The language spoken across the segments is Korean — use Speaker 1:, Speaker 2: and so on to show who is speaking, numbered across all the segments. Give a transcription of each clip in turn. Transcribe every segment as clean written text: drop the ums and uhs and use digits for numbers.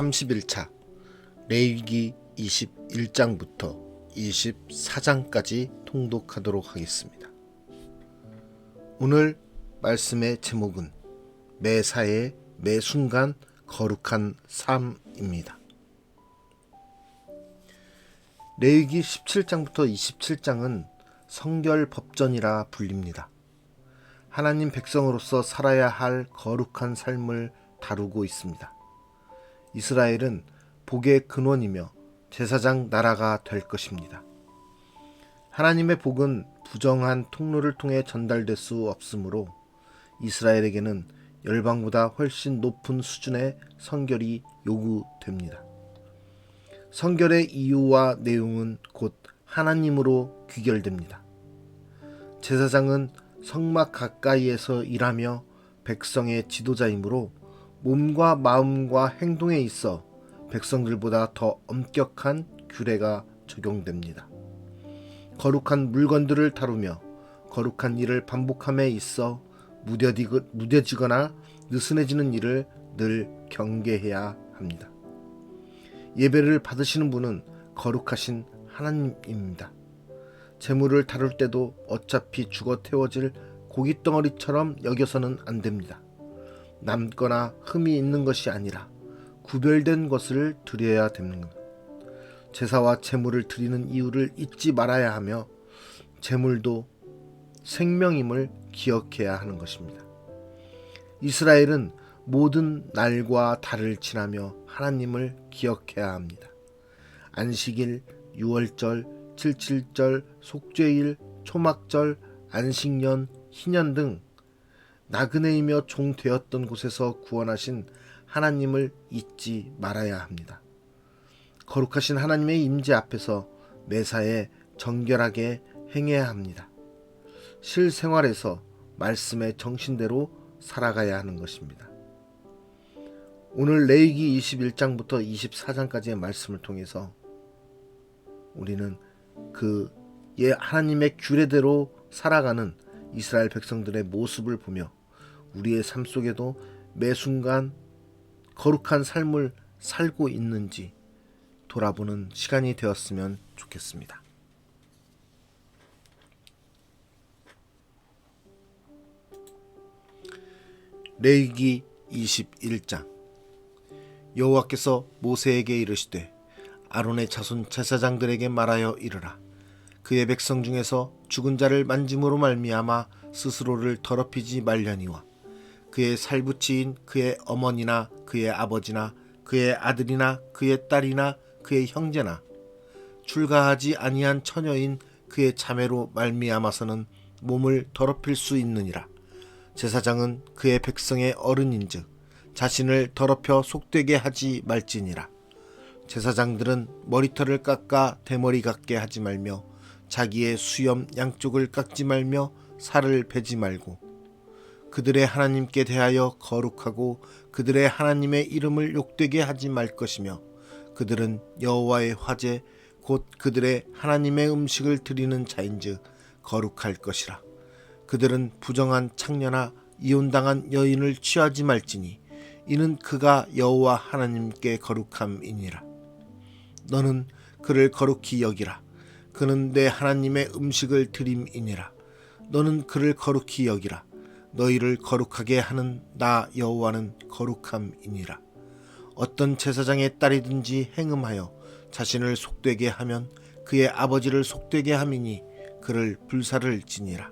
Speaker 1: 31차 레위기 21장부터 24장까지 통독하도록 하겠습니다. 오늘 말씀의 제목은 매사에 매순간 거룩한 삶입니다. 레위기 17장부터 27장은 성결법전이라 불립니다. 하나님 백성으로서 살아야 할 거룩한 삶을 다루고 있습니다. 이스라엘은 복의 근원이며 제사장 나라가 될 것입니다. 하나님의 복은 부정한 통로를 통해 전달될 수 없으므로 이스라엘에게는 열방보다 훨씬 높은 수준의 성결이 요구됩니다. 성결의 이유와 내용은 곧 하나님으로 귀결됩니다. 제사장은 성막 가까이에서 일하며 백성의 지도자이므로 몸과 마음과 행동에 있어 백성들보다 더 엄격한 규례가 적용됩니다. 거룩한 물건들을 다루며 거룩한 일을 반복함에 있어 무뎌지거나 느슨해지는 일을 늘 경계해야 합니다. 예배를 받으시는 분은 거룩하신 하나님입니다. 재물을 다룰 때도 어차피 죽어 태워질 고깃덩어리처럼 여겨서는 안 됩니다. 남거나 흠이 있는 것이 아니라 구별된 것을 드려야 됩니다. 제사와 제물을 드리는 이유를 잊지 말아야 하며 제물도 생명임을 기억해야 하는 것입니다. 이스라엘은 모든 날과 달을 지나며 하나님을 기억해야 합니다. 안식일, 유월절, 칠칠절, 속죄일, 초막절, 안식년, 희년 등 나그네이며 종 되었던 곳에서 구원하신 하나님을 잊지 말아야 합니다. 거룩하신 하나님의 임재 앞에서 매사에 정결하게 행해야 합니다. 실생활에서 말씀의 정신대로 살아가야 하는 것입니다. 오늘 레위기 21장부터 24장까지의 말씀을 통해서 우리는 그 하나님의 규례대로 살아가는 이스라엘 백성들의 모습을 보며 우리의 삶 속에도 매 순간 거룩한 삶을 살고 있는지 돌아보는 시간이 되었으면 좋겠습니다. 레위기 21장. 여호와께서 모세에게 이르시되 아론의 자손 제사장들에게 말하여 이르라. 그의 백성 중에서 죽은 자를 만짐으로 말미암아 스스로를 더럽히지 말려니와 그의 살부치인 그의 어머니나 그의 아버지나 그의 아들이나 그의 딸이나 그의 형제나 출가하지 아니한 처녀인 그의 자매로 말미암아서는 몸을 더럽힐 수 있느니라. 제사장은 그의 백성의 어른인즉 자신을 더럽혀 속되게 하지 말지니라. 제사장들은 머리털을 깎아 대머리 같게 하지 말며 자기의 수염 양쪽을 깎지 말며 살을 베지 말고 그들의 하나님께 대하여 거룩하고 그들의 하나님의 이름을 욕되게 하지 말 것이며 그들은 여호와의 화제 곧 그들의 하나님의 음식을 드리는 자인즉 거룩할 것이라. 그들은 부정한 창녀나 이혼당한 여인을 취하지 말지니 이는 그가 여호와 하나님께 거룩함이니라. 너는 그를 거룩히 여기라. 그는 내 하나님의 음식을 드림이니라. 너는 그를 거룩히 여기라. 너희를 거룩하게 하는 나 여호와는 거룩함이니라. 어떤 제사장의 딸이든지 행음하여 자신을 속되게 하면 그의 아버지를 속되게 함이니 그를 불사를 지니라.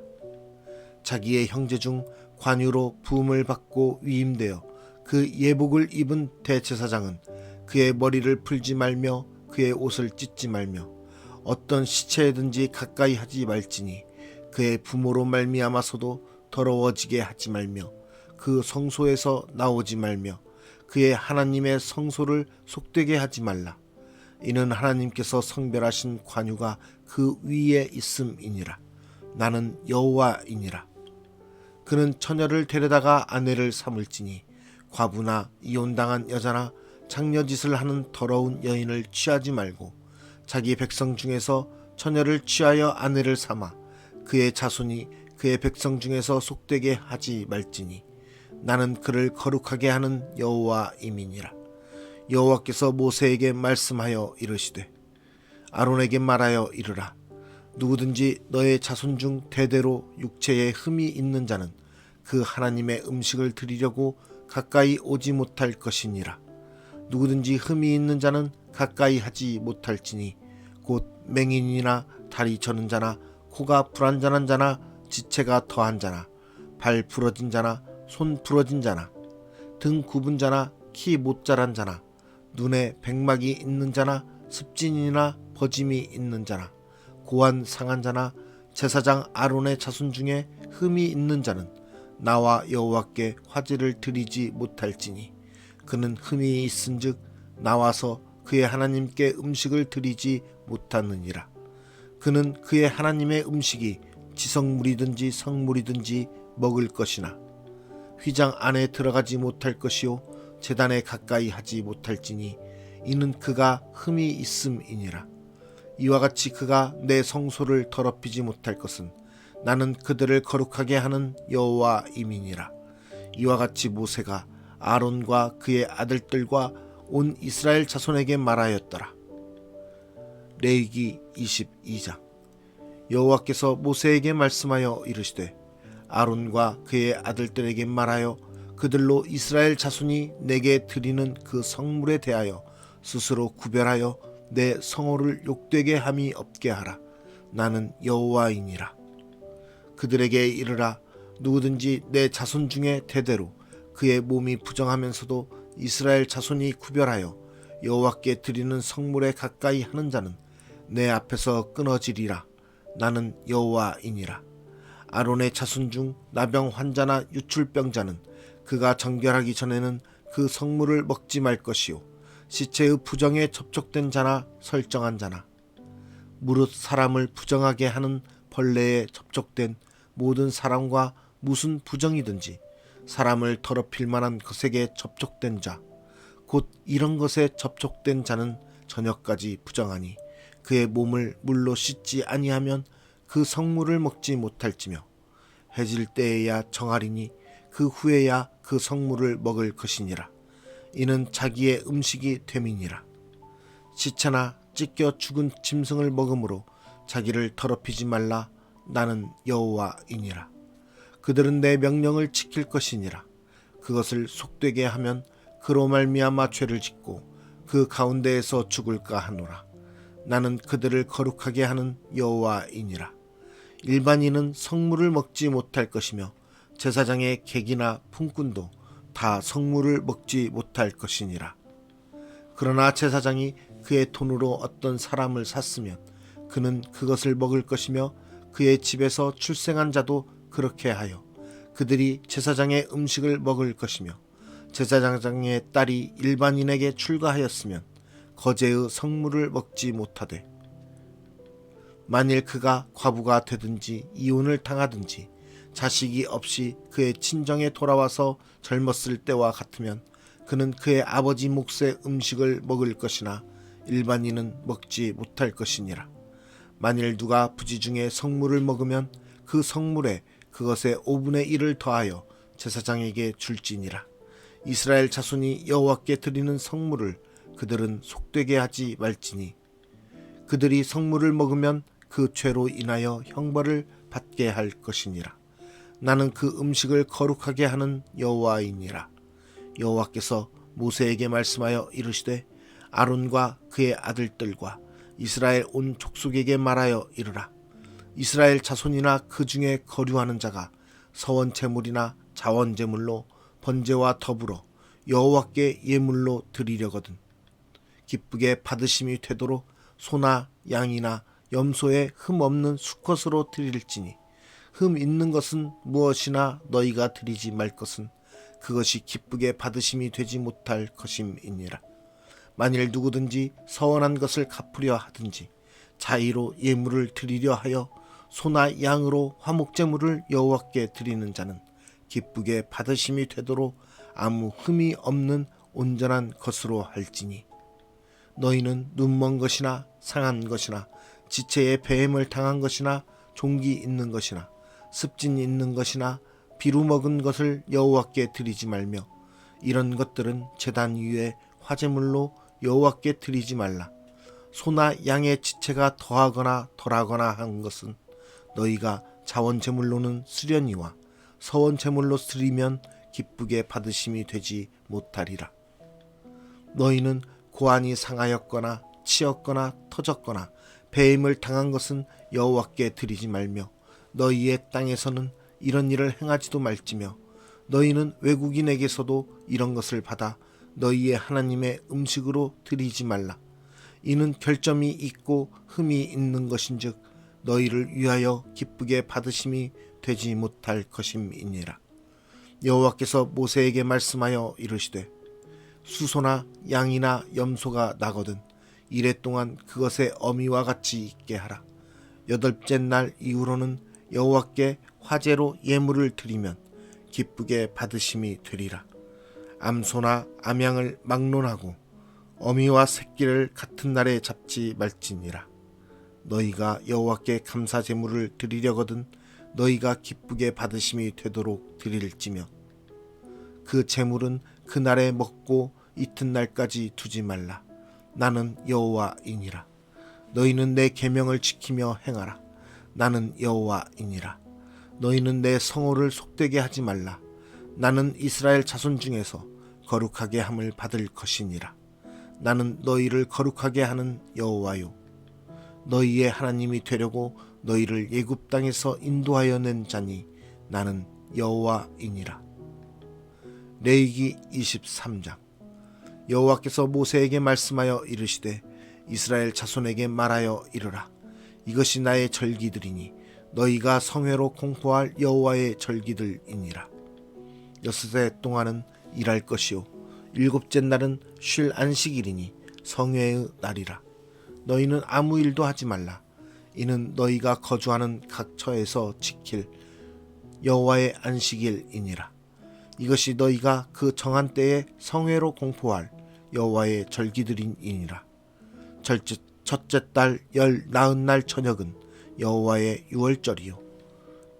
Speaker 1: 자기의 형제 중 관유로 부음을 받고 위임되어 그 예복을 입은 대제사장은 그의 머리를 풀지 말며 그의 옷을 찢지 말며 어떤 시체에든지 가까이 하지 말지니 그의 부모로 말미암아서도 더러워지게 하지 말며 그 성소에서 나오지 말며 그의 하나님의 성소를 속되게 하지 말라. 이는 하나님께서 성별하신 관유가 그 위에 있음이니라. 나는 여호와이니라. 그는 처녀를 데려다가 아내를 삼을지니 과부나 이혼당한 여자나 장녀짓을 하는 더러운 여인을 취하지 말고 자기 백성 중에서 처녀를 취하여 아내를 삼아 그의 자손이 그의 백성 중에서 속되게 하지 말지니 나는 그를 거룩하게 하는 여호와임이니라. 여호와께서 모세에게 말씀하여 이르시되 아론에게 말하여 이르라. 누구든지 너의 자손 중 대대로 육체에 흠이 있는 자는 그 하나님의 음식을 드리려고 가까이 오지 못할 것이니라. 누구든지 흠이 있는 자는 가까이 하지 못할지니 곧 맹인이나 다리 저는 자나 코가 불완전한 자나 지체가 더한 자나 발 부러진 자나 손 부러진 자나 등 굽은 자나 키 못 자란 자나 눈에 백막이 있는 자나 습진이나 버짐이 있는 자나 고안 상한 자나 제사장 아론의 자손 중에 흠이 있는 자는 나와 여호와께 화제를 드리지 못할지니 그는 흠이 있은즉 나와서 그의 하나님께 음식을 드리지 못하느니라. 그는 그의 하나님의 음식이 지성물이든지 성물이든지 먹을 것이나 휘장 안에 들어가지 못할 것이요 제단에 가까이 하지 못할지니 이는 그가 흠이 있음이니라. 이와 같이 그가 내 성소를 더럽히지 못할 것은 나는 그들을 거룩하게 하는 여호와임이니라. 이와 같이 모세가 아론과 그의 아들들과 온 이스라엘 자손에게 말하였더라. 레위기 22장. 여호와께서 모세에게 말씀하여 이르시되 아론과 그의 아들들에게 말하여 그들로 이스라엘 자손이 내게 드리는 그 성물에 대하여 스스로 구별하여 내 성호를 욕되게 함이 없게 하라. 나는 여호와이니라. 그들에게 이르라. 누구든지 내 자손 중에 대대로 그의 몸이 부정하면서도 이스라엘 자손이 구별하여 여호와께 드리는 성물에 가까이 하는 자는 내 앞에서 끊어지리라. 나는 여호와이니라. 아론의 자손 중 나병 환자나 유출병자는 그가 정결하기 전에는 그 성물을 먹지 말 것이요 시체의 부정에 접촉된 자나 설정한 자나 무릇 사람을 부정하게 하는 벌레에 접촉된 모든 사람과 무슨 부정이든지 사람을 더럽힐 만한 것에게 접촉된 자 곧 이런 것에 접촉된 자는 저녁까지 부정하니 그의 몸을 물로 씻지 아니하면 그 성물을 먹지 못할지며 해질 때에야 정하리니 그 후에야 그 성물을 먹을 것이니라. 이는 자기의 음식이 됨이니라. 시체나 찢겨 죽은 짐승을 먹음으로 자기를 더럽히지 말라. 나는 여호와이니라. 그들은 내 명령을 지킬 것이니라. 그것을 속되게 하면 그로 말미암아 죄를 짓고 그 가운데에서 죽을까 하노라. 나는 그들을 거룩하게 하는 여호와이니라. 일반인은 성물을 먹지 못할 것이며 제사장의 객이나 품꾼도 다 성물을 먹지 못할 것이니라. 그러나 제사장이 그의 돈으로 어떤 사람을 샀으면 그는 그것을 먹을 것이며 그의 집에서 출생한 자도 그렇게 하여 그들이 제사장의 음식을 먹을 것이며 제사장의 딸이 일반인에게 출가하였으면 거제의 성물을 먹지 못하되 만일 그가 과부가 되든지 이혼을 당하든지 자식이 없이 그의 친정에 돌아와서 젊었을 때와 같으면 그는 그의 아버지 몫의 음식을 먹을 것이나 일반인은 먹지 못할 것이니라. 만일 누가 부지 중에 성물을 먹으면 그 성물에 그것의 5분의 1을 더하여 제사장에게 줄지니라. 이스라엘 자손이 여호와께 드리는 성물을 그들은 속되게 하지 말지니 그들이 성물을 먹으면 그 죄로 인하여 형벌을 받게 할 것이니라. 나는 그 음식을 거룩하게 하는 여호와이니라. 여호와께서 모세에게 말씀하여 이르시되 아론과 그의 아들들과 이스라엘 온 족속에게 말하여 이르라. 이스라엘 자손이나 그 중에 거류하는 자가 서원 제물이나 자원 제물로 번제와 더불어 여호와께 예물로 드리려거든 기쁘게 받으심이 되도록 소나 양이나 염소에 흠 없는 수컷으로 드릴지니 흠 있는 것은 무엇이나 너희가 드리지 말 것은 그것이 기쁘게 받으심이 되지 못할 것임이니라. 만일 누구든지 서원한 것을 갚으려 하든지 자의로 예물을 드리려 하여 소나 양으로 화목제물을 여호와께 드리는 자는 기쁘게 받으심이 되도록 아무 흠이 없는 온전한 것으로 할지니 너희는 눈먼 것이나 상한 것이나 지체에 배임을 당한 것이나 종기 있는 것이나 습진 있는 것이나 비루 먹은 것을 여호와께 드리지 말며 이런 것들은 제단 위에 화제물로 여호와께 드리지 말라. 소나 양의 지체가 더하거나 덜하거나 한 것은 너희가 자원제물로는 쓰려니와 서원제물로 드리면 기쁘게 받으심이 되지 못하리라. 너희는 고안이 상하였거나 치었거나 터졌거나 배임을 당한 것은 여호와께 드리지 말며 너희의 땅에서는 이런 일을 행하지도 말지며 너희는 외국인에게서도 이런 것을 받아 너희의 하나님의 음식으로 드리지 말라. 이는 결점이 있고 흠이 있는 것인즉 너희를 위하여 기쁘게 받으심이 되지 못할 것임이니라. 여호와께서 모세에게 말씀하여 이르시되 수소나 양이나 염소가 나거든 이래 동안 그것의 어미와 같이 있게 하라. 여덟째 날 이후로는 여호와께 화제로 예물을 드리면 기쁘게 받으심이 되리라. 암소나 암양을 막론하고 어미와 새끼를 같은 날에 잡지 말지니라. 너희가 여호와께 감사 제물을 드리려거든 너희가 기쁘게 받으심이 되도록 드릴지며 그 제물은 그날에 먹고 이튿날까지 두지 말라. 나는 여호와이니라. 너희는 내 계명을 지키며 행하라. 나는 여호와이니라. 너희는 내 성호를 속되게 하지 말라. 나는 이스라엘 자손 중에서 거룩하게 함을 받을 것이니라. 나는 너희를 거룩하게 하는 여호와요 너희의 하나님이 되려고 너희를 애굽 땅에서 인도하여 낸 자니 나는 여호와이니라. 레위기 23장. 여호와께서 모세에게 말씀하여 이르시되 이스라엘 자손에게 말하여 이르라. 이것이 나의 절기들이니 너희가 성회로 공포할 여호와의 절기들이니라. 6해 동안은 일할 것이요 일곱째 날은 쉴 안식일이니 성회의 날이라. 너희는 아무 일도 하지 말라. 이는 너희가 거주하는 각 처에서 지킬 여호와의 안식일이니라. 이것이 너희가 그 정한 때에 성회로 공포할 여호와의 절기들이니라. 첫째 달 열 나흔 날 저녁은 여호와의 유월절이요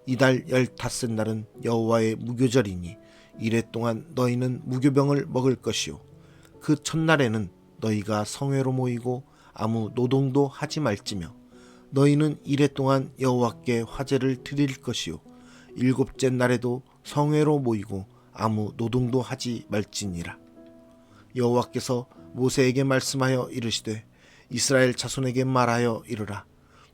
Speaker 1: 이달 15째 날은 여호와의 무교절이니 이래 동안 너희는 무교병을 먹을 것이요 그 첫날에는 너희가 성회로 모이고 아무 노동도 하지 말지며 너희는 이래 동안 여호와께 화제를 드릴 것이요 일곱째 날에도 성회로 모이고 아무 노동도 하지 말지니라. 여호와께서 모세에게 말씀하여 이르시되 이스라엘 자손에게 말하여 이르라.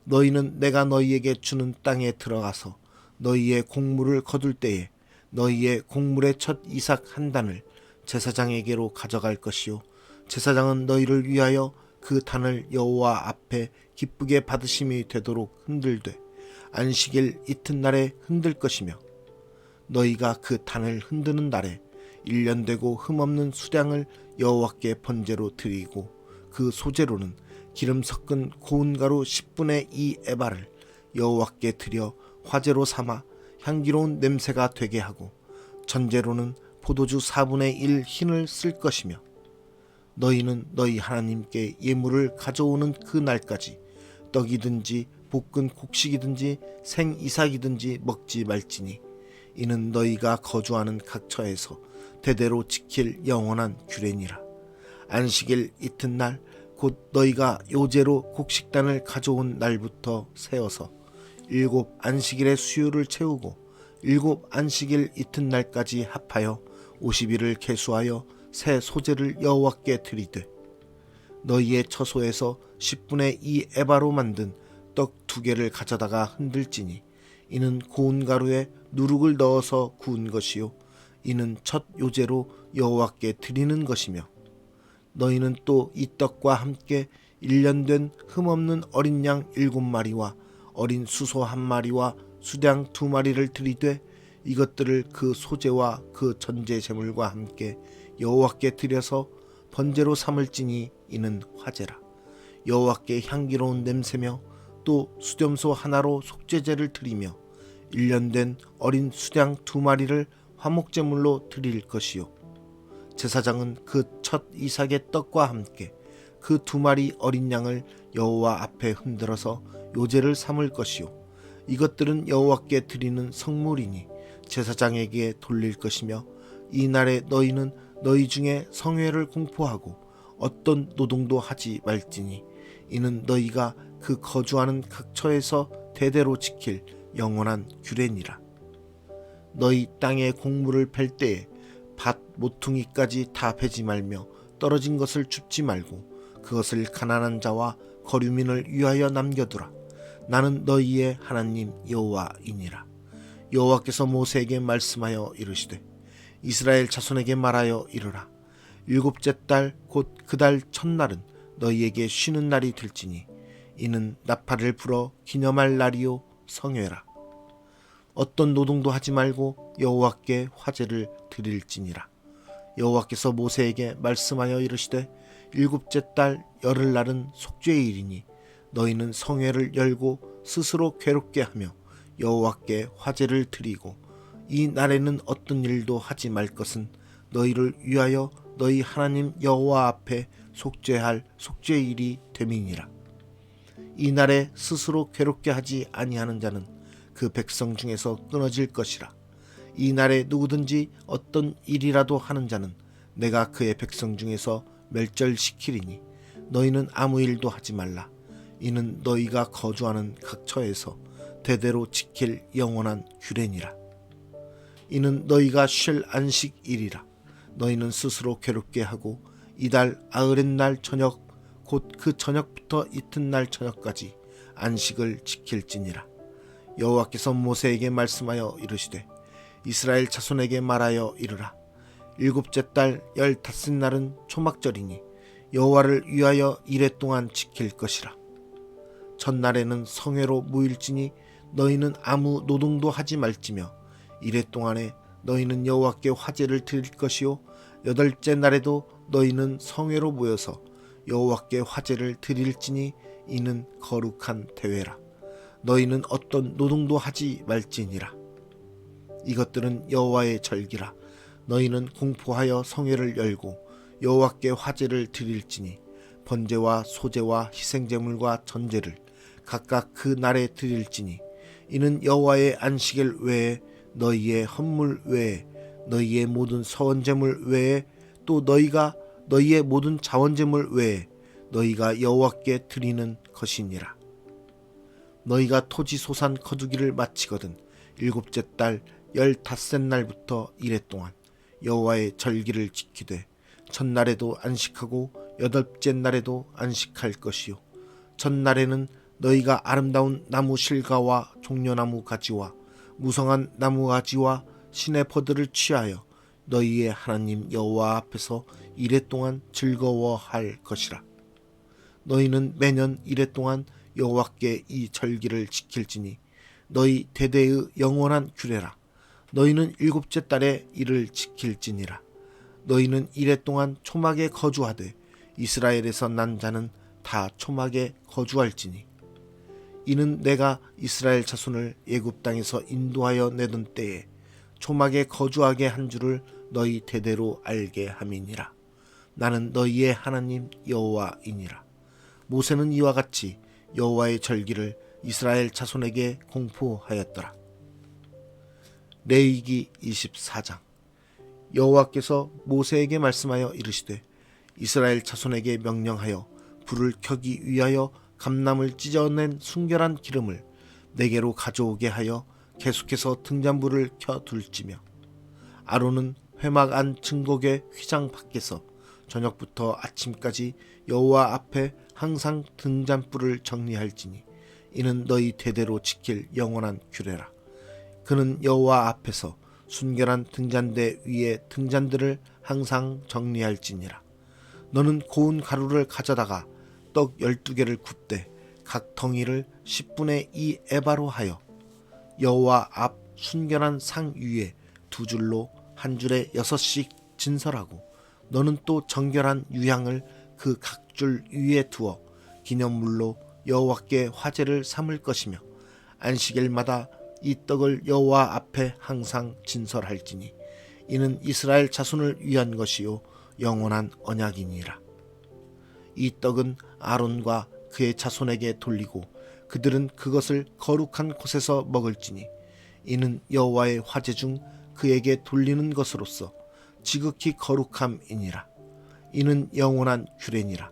Speaker 1: 너희는 내가 너희에게 주는 땅에 들어가서 너희의 곡물을 거둘 때에 너희의 곡물의 첫 이삭 한 단을 제사장에게로 가져갈 것이요 제사장은 너희를 위하여 그 단을 여호와 앞에 기쁘게 받으심이 되도록 흔들되 안식일 이튿날에 흔들 것이며 너희가 그 단을 흔드는 날에 1년 되고 흠없는 수량을 여호와께 번제로 드리고 그 소제로는 기름 섞은 고운 가루 10분의 2 에바를 여호와께 드려 화제로 삼아 향기로운 냄새가 되게 하고 전제로는 포도주 4분의 1 흰을 쓸 것이며 너희는 너희 하나님께 예물을 가져오는 그 날까지 떡이든지 볶은 곡식이든지 생 이삭이든지 먹지 말지니 이는 너희가 거주하는 각 처에서 대대로 지킬 영원한 규례니라. 안식일 이튿날 곧 너희가 요제로 곡식단을 가져온 날부터 세어서 7 안식일의 수요를 채우고 7 안식일 이튿날까지 합하여 50일을 계수하여 새 소제를 여호와께 드리되 너희의 처소에서 10분의 2 에바로 만든 떡 2개를 가져다가 흔들지니 이는 고운 가루에 누룩을 넣어서 구운 것이요 이는 첫 요제로 여호와께 드리는 것이며 너희는 또 이 떡과 함께 1년 된 흠없는 어린 양 7마리와 어린 수소 1마리와 수량 2마리를 드리되 이것들을 그 소제와 그 전제 제물과 함께 여호와께 드려서 번제로 삼을지니 이는 화제라. 여호와께 향기로운 냄새며 또 수렴소 하나로 속죄제를 드리며 1년 된 어린 수량 2마리를 화목제물로 드릴 것이요 제사장은 그 첫 이삭의 떡과 함께 그 2마리 어린 양을 여호와 앞에 흔들어서 요제를 삼을 것이요 이것들은 여호와께 드리는 성물이니 제사장에게 돌릴 것이며 이 날에 너희는 너희 중에 성회를 공포하고 어떤 노동도 하지 말지니 이는 너희가 그 거주하는 각처에서 대대로 지킬 영원한 규례니라. 너희 땅의 곡물을 벨 때에 밭 모퉁이까지 다 베지 말며 떨어진 것을 줍지 말고 그것을 가난한 자와 거류민을 위하여 남겨두라. 나는 너희의 하나님 여호와이니라. 여호와께서 모세에게 말씀하여 이르시되 이스라엘 자손에게 말하여 이르라. 일곱째 달 곧 그 달 첫날은 너희에게 쉬는 날이 될지니 이는 나팔을 불어 기념할 날이요 성회라. 어떤 노동도 하지 말고 여호와께 화제를 드릴지니라. 여호와께서 모세에게 말씀하여 이르시되 일곱째 달 열흘날은 속죄일이니 너희는 성회를 열고 스스로 괴롭게 하며 여호와께 화제를 드리고 이 날에는 어떤 일도 하지 말 것은 너희를 위하여 너희 하나님 여호와 앞에 속죄할 속죄일이 됨이니라. 이 날에 스스로 괴롭게 하지 아니하는 자는 그 백성 중에서 끊어질 것이라. 이 날에 누구든지 어떤 일이라도 하는 자는 내가 그의 백성 중에서 멸절시키리니 너희는 아무 일도 하지 말라. 이는 너희가 거주하는 각처에서 대대로 지킬 영원한 규례니라. 이는 너희가 쉴 안식일이라. 너희는 스스로 괴롭게 하고 이달 아흐렛날 저녁 곧 그 저녁부터 이튿날 저녁까지 안식을 지킬지니라. 여호와께서 모세에게 말씀하여 이르시되 이스라엘 자손에게 말하여 이르라. 일곱째 달 15날은 초막절이니 여호와를 위하여 이레 동안 지킬 것이라. 첫날에는 성회로 모일지니 너희는 아무 노동도 하지 말지며 이레 동안에 너희는 여호와께 화제를 드릴 것이요 여덟째 날에도 너희는 성회로 모여서 여호와께 화제를 드릴지니 이는 거룩한 대회라. 너희는 어떤 노동도 하지 말지니라. 이것들은 여호와의 절기라. 너희는 공포하여 성회를 열고 여호와께 화제를 드릴지니 번제와 소제와 희생제물과 전제를 각각 그 날에 드릴지니 이는 여호와의 안식일 외에 너희의 헌물 외에 너희의 모든 서원제물 외에 또 너희가 너희의 모든 자원제물 외에 너희가 여호와께 드리는 것이니라. 너희가 토지 소산 거두기를 마치거든 일곱째 달 15날부터 이레 동안 여호와의 절기를 지키되 첫날에도 안식하고 여덟째 날에도 안식할 것이요 첫날에는 너희가 아름다운 나무 실과와 종려나무 가지와 무성한 나무 가지와 시내퍼들을 취하여 너희의 하나님 여호와 앞에서 이레 동안 즐거워할 것이라. 너희는 매년 이레 동안 여호와께 이 절기를 지킬지니 너희 대대의 영원한 규례라. 너희는 일곱째 달에 이를 지킬지니라. 너희는 이레 동안 초막에 거주하되 이스라엘에서 난 자는 다 초막에 거주할지니 이는 내가 이스라엘 자손을 애굽 땅에서 인도하여 내던 때에 초막에 거주하게 한 줄을 너희 대대로 알게 함이니라. 나는 너희의 하나님 여호와이니라. 모세는 이와 같이 여호와의 절기를 이스라엘 자손에게 공포하였더라. 레위기 24장. 여호와께서 모세에게 말씀하여 이르시되 이스라엘 자손에게 명령하여 불을 켜기 위하여 감람을 찢어낸 순결한 기름을 내게로 가져오게 하여 계속해서 등잔불을 켜둘지며 아론은 회막 안 증거궤 휘장 밖에서 저녁부터 아침까지 여호와 앞에 항상 등잔불을 정리할지니 이는 너희 대대로 지킬 영원한 규례라. 그는 여호와 앞에서 순결한 등잔대 위에 등잔들을 항상 정리할지니라. 너는 고운 가루를 가져다가 떡 12개를 굽되 각 덩이를 10분의 2 에바로 하여 여호와 앞 순결한 상 위에 두 줄로 한 줄에 6씩 진설하고 너는 또 정결한 유향을 그 각 줄 위에 두어 기념물로 여호와께 화제를 삼을 것이며 안식일마다 이 떡을 여호와 앞에 항상 진설할지니 이는 이스라엘 자손을 위한 것이요 영원한 언약이니라. 이 떡은 아론과 그의 자손에게 돌리고 그들은 그것을 거룩한 곳에서 먹을지니 이는 여호와의 화제 중 그에게 돌리는 것으로서 지극히 거룩함이니라. 이는 영원한 규례니라.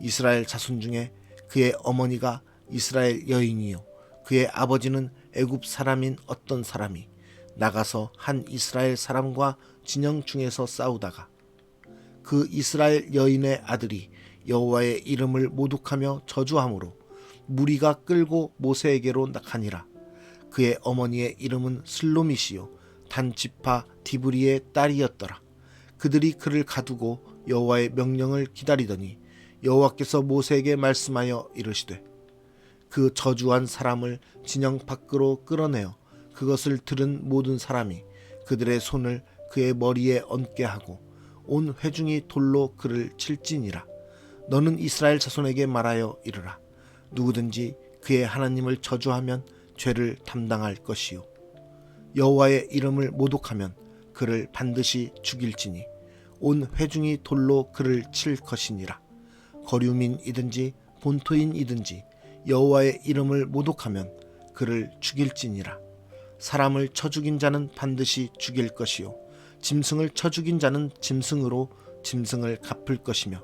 Speaker 1: 이스라엘 자손 중에 그의 어머니가 이스라엘 여인이요 그의 아버지는 애굽 사람인 어떤 사람이 나가서 한 이스라엘 사람과 진영 중에서 싸우다가 그 이스라엘 여인의 아들이 여호와의 이름을 모독하며 저주함으로 무리가 끌고 모세에게로 가니라. 그의 어머니의 이름은 슬로미시요 단지파 디브리의 딸이었더라. 그들이 그를 가두고 여호와의 명령을 기다리더니 여호와께서 모세에게 말씀하여 이르시되 그 저주한 사람을 진영 밖으로 끌어내어 그것을 들은 모든 사람이 그들의 손을 그의 머리에 얹게 하고 온 회중이 돌로 그를 칠지니라. 너는 이스라엘 자손에게 말하여 이르라. 누구든지 그의 하나님을 저주하면 죄를 담당할 것이요 여호와의 이름을 모독하면 그를 반드시 죽일지니 온 회중이 돌로 그를 칠 것이니라. 거류민이든지 본토인이든지 여호와의 이름을 모독하면 그를 죽일지니라. 사람을 쳐 죽인 자는 반드시 죽일 것이요 짐승을 쳐 죽인 자는 짐승으로 짐승을 갚을 것이며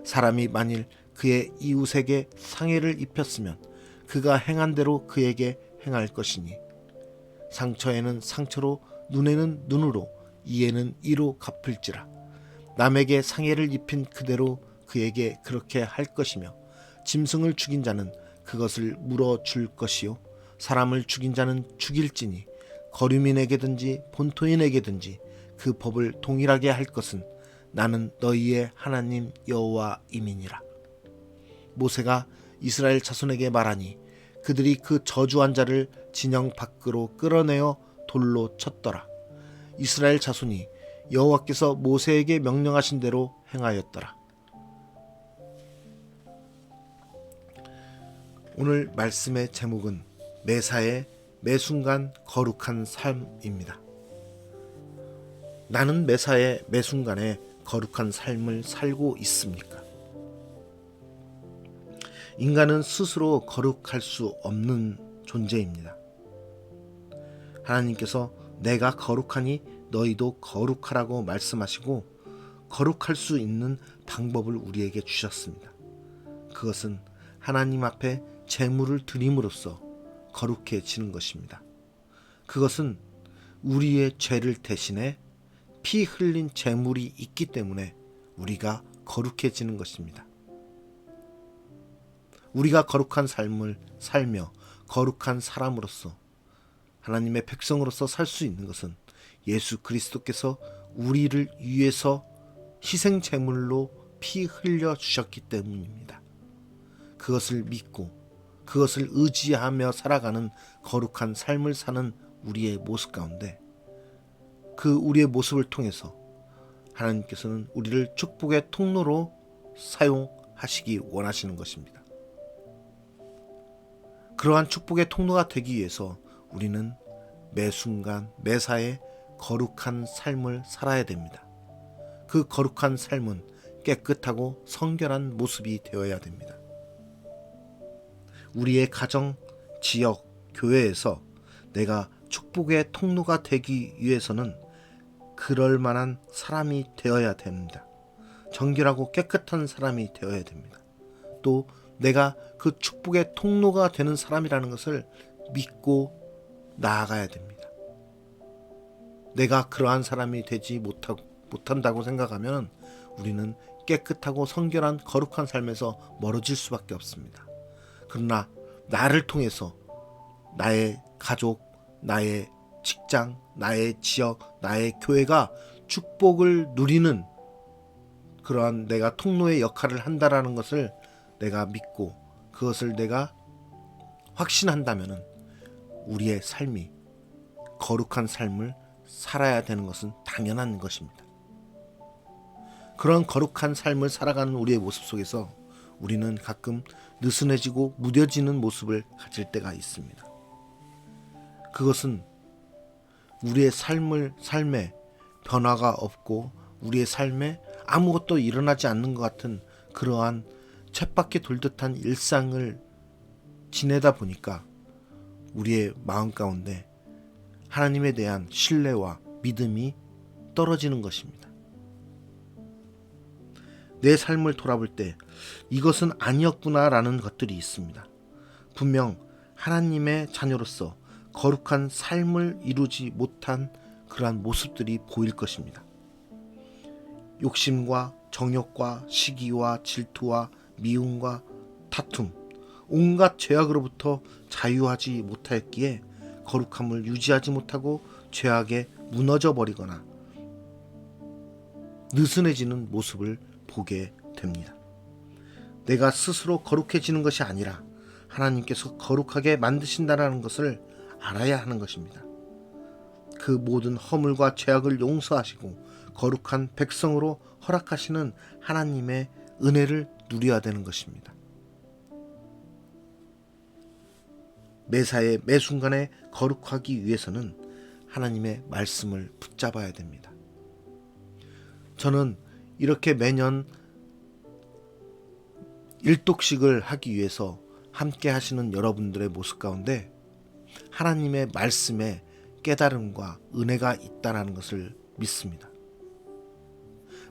Speaker 1: 사람이 만일 그의 이웃에게 상해를 입혔으면 그가 행한 대로 그에게 행할 것이니 상처에는 상처로 눈에는 눈으로 이에는 이로 갚을지라. 남에게 상해를 입힌 그대로 그에게 그렇게 할 것이며 짐승을 죽인 자는 그것을 물어줄 것이요 사람을 죽인 자는 죽일지니 거류민에게든지 본토인에게든지 그 법을 동일하게 할 것은 나는 너희의 하나님 여호와임이니라. 모세가 이스라엘 자손에게 말하니 그들이 그 저주한 자를 진영 밖으로 끌어내어 돌로 쳤더라. 이스라엘 자손이 여호와께서 모세에게 명령하신 대로 행하였더라. 오늘 말씀의 제목은 매사의 매순간 거룩한 삶입니다. 나는 매사의 매순간에 거룩한 삶을 살고 있습니까? 인간은 스스로 거룩할 수 없는 존재입니다. 하나님께서 내가 거룩하니 너희도 거룩하라고 말씀하시고 거룩할 수 있는 방법을 우리에게 주셨습니다. 그것은 하나님 앞에 제물을 드림으로써 거룩해지는 것입니다. 그것은 우리의 죄를 대신해 피 흘린 제물이 있기 때문에 우리가 거룩해지는 것입니다. 우리가 거룩한 삶을 살며 거룩한 사람으로서 하나님의 백성으로서 살 수 있는 것은 예수 그리스도께서 우리를 위해서 희생 제물로 피 흘려 주셨기 때문입니다. 그것을 믿고 그것을 의지하며 살아가는 거룩한 삶을 사는 우리의 모습 가운데 그 우리의 모습을 통해서 하나님께서는 우리를 축복의 통로로 사용하시기 원하시는 것입니다. 그러한 축복의 통로가 되기 위해서 우리는 매 순간 매사에 거룩한 삶을 살아야 됩니다. 그 거룩한 삶은 깨끗하고 성결한 모습이 되어야 됩니다. 우리의 가정, 지역, 교회에서 내가 축복의 통로가 되기 위해서는 그럴 만한 사람이 되어야 됩니다. 정결하고 깨끗한 사람이 되어야 됩니다. 또 내가 그 축복의 통로가 되는 사람이라는 것을 믿고 나아가야 됩니다. 내가 그러한 사람이 되지 못한다고 생각하면 우리는 깨끗하고 성결한 거룩한 삶에서 멀어질 수밖에 없습니다. 그러나 나를 통해서 나의 가족, 나의 직장, 나의 지역, 나의 교회가 축복을 누리는 그러한 내가 통로의 역할을 한다라는 것을 내가 믿고 그것을 내가 확신한다면 우리의 삶이 거룩한 삶을 살아야 되는 것은 당연한 것입니다. 그런 거룩한 삶을 살아가는 우리의 모습 속에서 우리는 가끔 느슨해지고 무뎌지는 모습을 가질 때가 있습니다. 그것은 우리의 삶에 변화가 없고 우리의 삶에 아무것도 일어나지 않는 것 같은 그러한 쳇바퀴 돌듯한 일상을 지내다 보니까 우리의 마음 가운데 하나님에 대한 신뢰와 믿음이 떨어지는 것입니다. 내 삶을 돌아볼 때 이것은 아니었구나라는 것들이 있습니다. 분명 하나님의 자녀로서 거룩한 삶을 이루지 못한 그러한 모습들이 보일 것입니다. 욕심과 정욕과 시기와 질투와 미움과 다툼, 온갖 죄악으로부터 자유하지 못하였기에 거룩함을 유지하지 못하고 죄악에 무너져 버리거나 느슨해지는 모습을 보게 됩니다. 내가 스스로 거룩해지는 것이 아니라 하나님께서 거룩하게 만드신다는 것을 알아야 하는 것입니다. 그 모든 허물과 죄악을 용서하시고 거룩한 백성으로 허락하시는 하나님의 은혜를 누려야 되는 것입니다. 매사에 매 순간에 거룩하기 위해서는 하나님의 말씀을 붙잡아야 됩니다. 저는 이렇게 매년 일독식을 하기 위해서 함께 하시는 여러분들의 모습 가운데 하나님의 말씀에 깨달음과 은혜가 있다는 것을 믿습니다.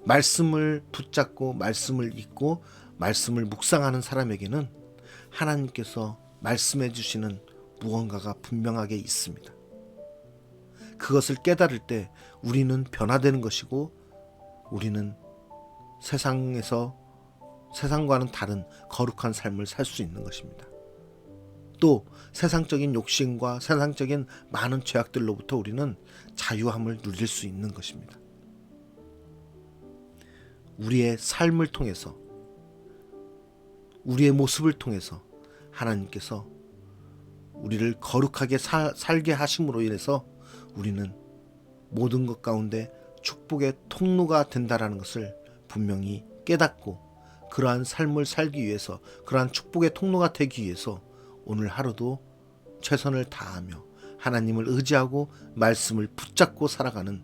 Speaker 1: 말씀을 붙잡고 말씀을 읽고 말씀을 묵상하는 사람에게는 하나님께서 말씀해 주시는 무언가가 분명하게 있습니다. 그것을 깨달을 때 우리는 변화되는 것이고 우리는 세상과는 다른 거룩한 삶을 살 수 있는 것입니다. 또 세상적인 욕심과 세상적인 많은 죄악들로부터 우리는 자유함을 누릴 수 있는 것입니다. 우리의 삶을 통해서 우리의 모습을 통해서 하나님께서 우리를 거룩하게 살게 하심으로 인해서 우리는 모든 것 가운데 축복의 통로가 된다라는 것을 분명히 깨닫고 그러한 삶을 살기 위해서 그러한 축복의 통로가 되기 위해서 오늘 하루도 최선을 다하며 하나님을 의지하고 말씀을 붙잡고 살아가는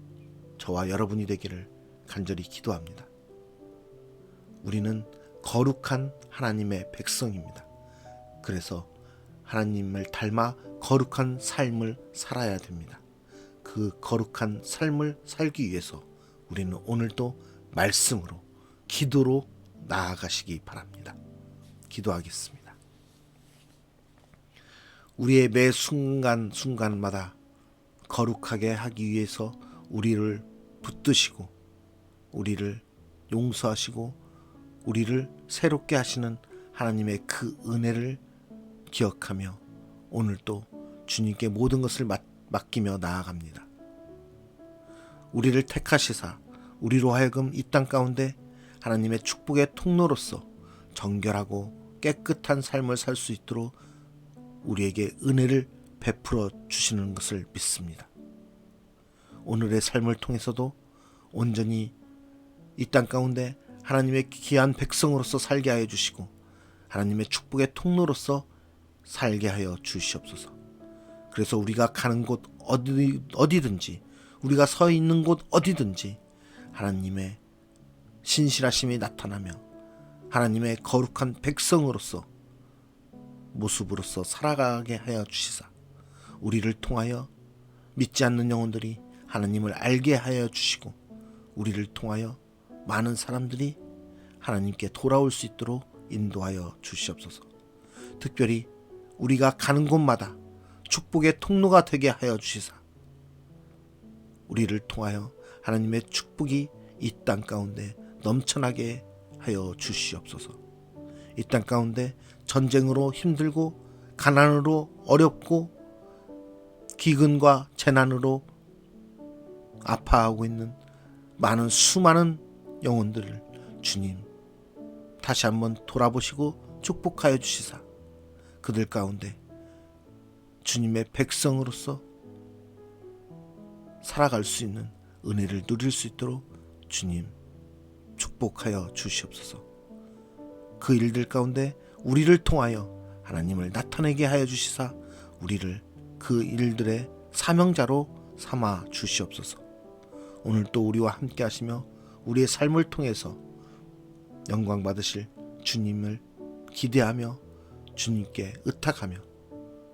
Speaker 1: 저와 여러분이 되기를 간절히 기도합니다. 우리는 거룩한 하나님의 백성입니다. 그래서 하나님을 닮아 거룩한 삶을 살아야 됩니다. 그 거룩한 삶을 살기 위해서 우리는 오늘도 말씀으로 기도로 나아가시기 바랍니다. 기도하겠습니다. 우리의 매 순간순간마다 거룩하게 하기 위해서 우리를 붙드시고 우리를 용서하시고 우리를 새롭게 하시는 하나님의 그 은혜를 기억하며 오늘도 주님께 모든 것을 맡기며 나아갑니다. 우리를 택하시사 우리로 하여금 이 땅 가운데 하나님의 축복의 통로로서 정결하고 깨끗한 삶을 살 수 있도록 우리에게 은혜를 베풀어 주시는 것을 믿습니다. 오늘의 삶을 통해서도 온전히 이 땅 가운데 하나님의 귀한 백성으로서 살게 하여 주시고 하나님의 축복의 통로로서 살게 하여 주시옵소서. 그래서 우리가 가는 곳 어디든지 우리가 서 있는 곳 어디든지 하나님의 신실하심이 나타나며 하나님의 거룩한 백성으로서 모습으로서 살아가게 하여 주시사 우리를 통하여 믿지 않는 영혼들이 하나님을 알게 하여 주시고 우리를 통하여 많은 사람들이 하나님께 돌아올 수 있도록 인도하여 주시옵소서. 특별히 우리가 가는 곳마다 축복의 통로가 되게 하여 주시사 우리를 통하여 하나님의 축복이 이 땅 가운데 넘쳐나게 하여 주시옵소서. 이 땅 가운데 전쟁으로 힘들고 가난으로 어렵고 기근과 재난으로 아파하고 있는 수많은 영혼들을 주님 다시 한번 돌아보시고 축복하여 주시사 그들 가운데 주님의 백성으로서 살아갈 수 있는 은혜를 누릴 수 있도록 주님 축복하여 주시옵소서. 그 일들 가운데 우리를 통하여 하나님을 나타내게 하여 주시사 우리를 그 일들의 사명자로 삼아 주시옵소서. 오늘 또 우리와 함께 하시며 우리의 삶을 통해서 영광 받으실 주님을 기대하며 주님께 의탁하며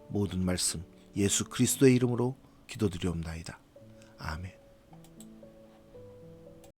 Speaker 1: 모든 말씀 예수 그리스도의 이름으로 기도드리옵나이다. 아멘.